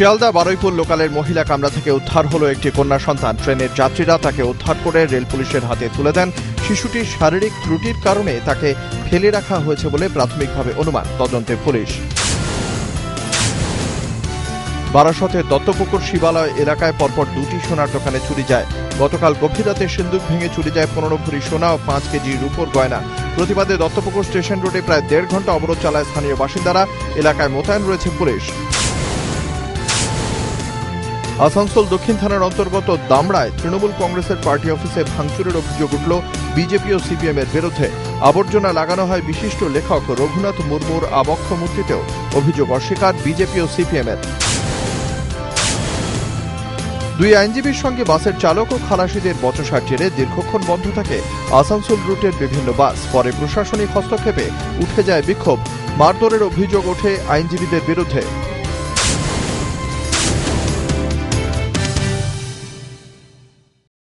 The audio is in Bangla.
শিয়ালদা বারুইপুর লোকালের মহিলা কামরা থেকে উদ্ধার হলো একটি কন্যা সন্তান। ট্রেনের যাত্রীরা তাকে উদ্ধার করে রেল পুলিশের হাতে তুলে দেন। শিশুটির শারীরিক ত্রুটির কারণে তাকে ফেলে রাখা হয়েছে বলে প্রাথমিকভাবে অনুমান। তদন্তে পুলিশ। বারাসতের দত্তপুকুর শিবালয় এলাকায় পরপর দুটি সোনার দোকানে চুরি যায়। গতকাল গভীর রাতে সিন্দুক ভেঙে চুরি যায় 15 ভরি সোনা ও 5 কেজি রূপোর গয়না। প্রতিবাদে দত্তপুকুর স্টেশন রোডে প্রায় 1.5 ঘন্টা অবরোধ চালায় স্থানীয় বাসিন্দারা। এলাকায় মোতায়েন রয়েছে পুলিশ। আসানসোল দক্ষিণ থানার অন্তর্গত দামড়ায় তৃণমূল কংগ্রেসের পার্টি অফিসে ভাঙচুরের অভিযোগ উঠল বিজেপি ও সিপিএম এর বিরুদ্ধে। আবর্জনা লাগানো হয় বিশিষ্ট লেখক রঘুনাথ মুর্মুর আবক্ষ মূর্তিতেও। অভিযোগ অস্বীকার বিজেপি ও সিপিএম এর। দুই আইনজীবীর সঙ্গে বাসের চালক ও খালাসিদের বচসার জেরে দীর্ঘক্ষণ বন্ধ থাকে আসানসোল রুটের বিভিন্ন বাস। পরে প্রশাসনিক হস্তক্ষেপে উঠে যায় বিক্ষোভ। মারধরের অভিযোগ ওঠে আইনজীবীদের বিরুদ্ধে।